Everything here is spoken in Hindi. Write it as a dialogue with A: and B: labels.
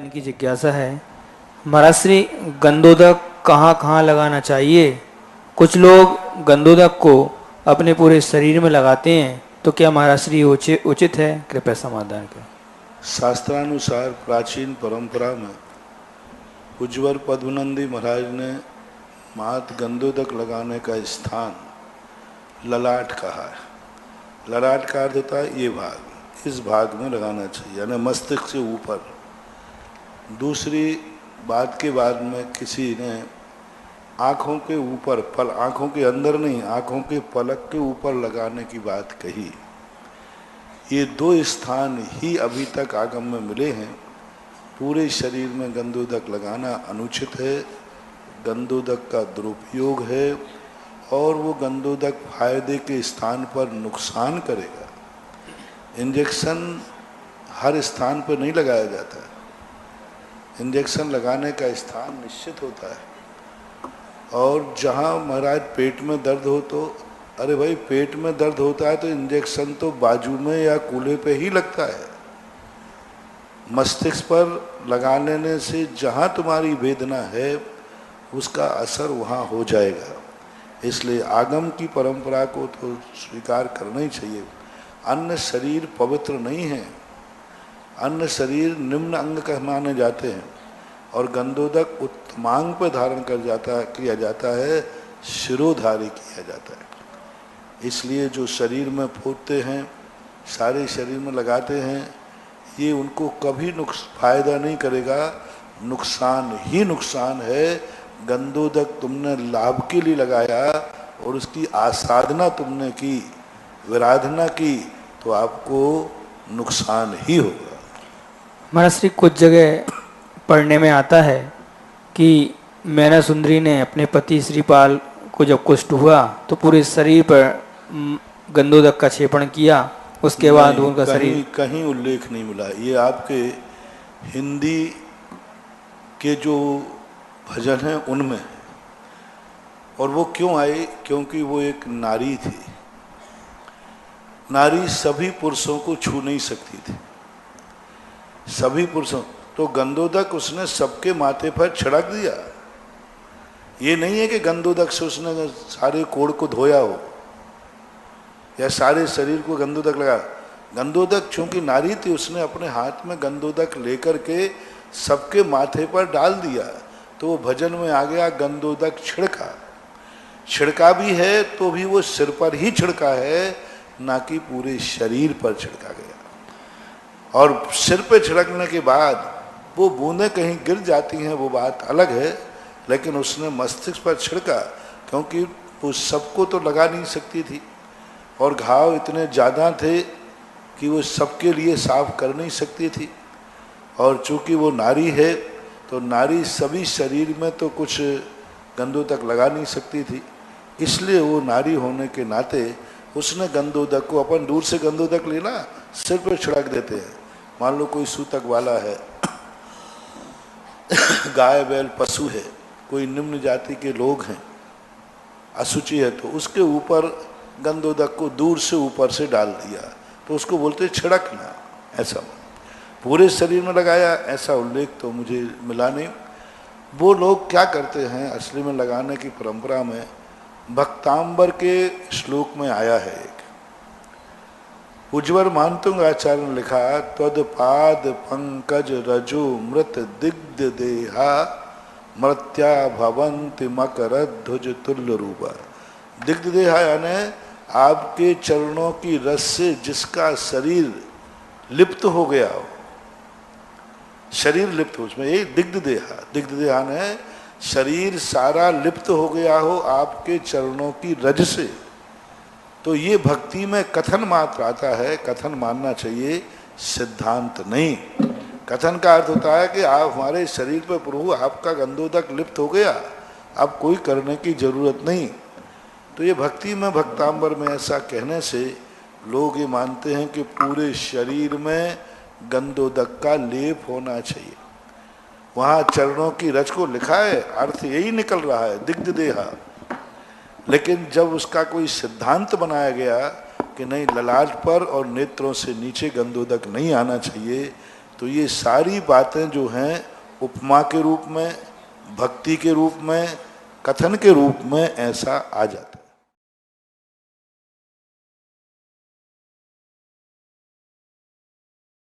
A: इनकी जिज्ञासा है, महाराज श्री गंधोदक कहाँ कहाँ लगाना चाहिए? कुछ लोग गंधोदक को अपने पूरे शरीर में लगाते हैं, तो क्या महाराज श्री उचित है? कृपया समाधान करें।
B: शास्त्रानुसार प्राचीन परंपरा में उज्ज्वल पद्मनंदी महाराज ने मात गंधोदक लगाने का स्थान ललाट कहा है। ललाट का अर्थ होता है ये भाग, इस भाग में लगाना चाहिए, यानी मस्तिष्क से ऊपर। दूसरी बात के बाद में किसी ने आँखों के ऊपर, आँखों के अंदर नहीं, आँखों के पलक के ऊपर लगाने की बात कही। ये दो स्थान ही अभी तक आगम में मिले हैं। पूरे शरीर में गंधोदक लगाना अनुचित है, गंधोदक का दुरुपयोग है और वो गंधोदक फायदे के स्थान पर नुकसान करेगा। इंजेक्शन हर स्थान पर नहीं लगाया जाता है, इंजेक्शन लगाने का स्थान निश्चित होता है। और जहाँ महाराज पेट में दर्द हो तो अरे भाई पेट में दर्द होता है तो इंजेक्शन तो बाजू में या कूल्हे पे ही लगता है। मस्तिष्क पर लगा लेने से जहाँ तुम्हारी वेदना है उसका असर वहाँ हो जाएगा। इसलिए आगम की परंपरा को तो स्वीकार करना ही चाहिए। अन्य शरीर पवित्र नहीं है, अन्य शरीर निम्न अंग का माने जाते हैं और गंधोदक उत्तमांग पर धारण किया जाता है, शिरोधारी किया जाता है। इसलिए जो शरीर में फूटते हैं, सारे शरीर में लगाते हैं, ये उनको कभी फायदा नहीं करेगा, नुकसान ही नुकसान है। गंधोदक तुमने लाभ के लिए लगाया और उसकी आसाधना तुमने की, विराधना की, तो आपको नुकसान ही होगा।
A: महाराज श्री कुछ जगह पढ़ने में आता है कि मैना सुंदरी ने अपने पति श्रीपाल को जब कुष्ठ हुआ तो पूरे शरीर पर गंधोदक का छेपण किया, उसके बाद उनका शरीर
B: कहीं उल्लेख नहीं मिला। ये आपके हिंदी के जो भजन हैं उनमें है। और वो क्यों आई? क्योंकि वो एक नारी थी। नारी सभी पुरुषों को छू नहीं सकती थी, सभी पुरुषों। तो गंधोदक उसने सबके माथे पर छिड़क दिया। ये नहीं है कि गंधोदक से उसने सारे कोड़ को धोया हो या सारे शरीर को गंधोदक लगा। गंधोदक चूंकि नारी थी, उसने अपने हाथ में गंधोदक लेकर के सबके माथे पर डाल दिया। तो वो भजन में आ गया, गंधोदक छिड़का। छिड़का भी है तो भी वो सिर पर ही छिड़का है, ना कि पूरे शरीर पर छिड़का गया। और सिर पे छिड़कने के बाद वो बूंदें कहीं गिर जाती हैं, वो बात अलग है, लेकिन उसने मस्तिष्क पर छिड़का क्योंकि वो सबको तो लगा नहीं सकती थी और घाव इतने ज़्यादा थे कि वो सबके लिए साफ कर नहीं सकती थी। और चूंकि वो नारी है तो नारी सभी शरीर में तो कुछ गंधोदक लगा नहीं सकती थी, इसलिए वो नारी होने के नाते उसने गंधोदक को, अपन दूर से गंधोदक लेना सिर पर छिड़क देते हैं। मान लो कोई सूतक वाला है, गाय बैल पशु है, कोई निम्न जाति के लोग हैं, अशुचि है, तो उसके ऊपर गंधोदक को दूर से ऊपर से डाल दिया तो उसको बोलते छिड़कना। ऐसा पूरे शरीर में लगाया ऐसा उल्लेख तो मुझे मिला नहीं। वो लोग क्या करते हैं असली में लगाने की परंपरा में, भक्तांबर के श्लोक में आया है एक, उज्ज्वल मानतुंग आचार्य ने लिखा, त्वद पाद पंकज रजो मृत दिग्ध देहा मृत्या भवंति मकर ध्वज तुल्य रूपा। दिग्ध देहा यानी आपके चरणों की रस से जिसका शरीर लिप्त हो गया हो, शरीर लिप्त हो, उसमें ये दिग्ध देहा, दिग्ध देहा ने शरीर सारा लिप्त हो गया हो आपके चरणों की रज से। तो ये भक्ति में कथन मात्र आता है, कथन मानना चाहिए, सिद्धांत नहीं। कथन का अर्थ होता है कि आप हमारे शरीर पर प्रभु आपका गंधोदक लिप्त हो गया, अब कोई करने की जरूरत नहीं। तो ये भक्ति में भक्तांबर में ऐसा कहने से लोग ये मानते हैं कि पूरे शरीर में गंधोदक का लेप होना चाहिए। वहाँ चरणों की रज को लिखा है, अर्थ यही निकल रहा है, दिग्ध देहा। लेकिन जब उसका कोई सिद्धांत बनाया गया कि नहीं, ललाट पर और नेत्रों से नीचे गंधोदक नहीं आना चाहिए, तो ये सारी बातें जो हैं उपमा के रूप में, भक्ति के रूप में, कथन के रूप में ऐसा आ जाता है।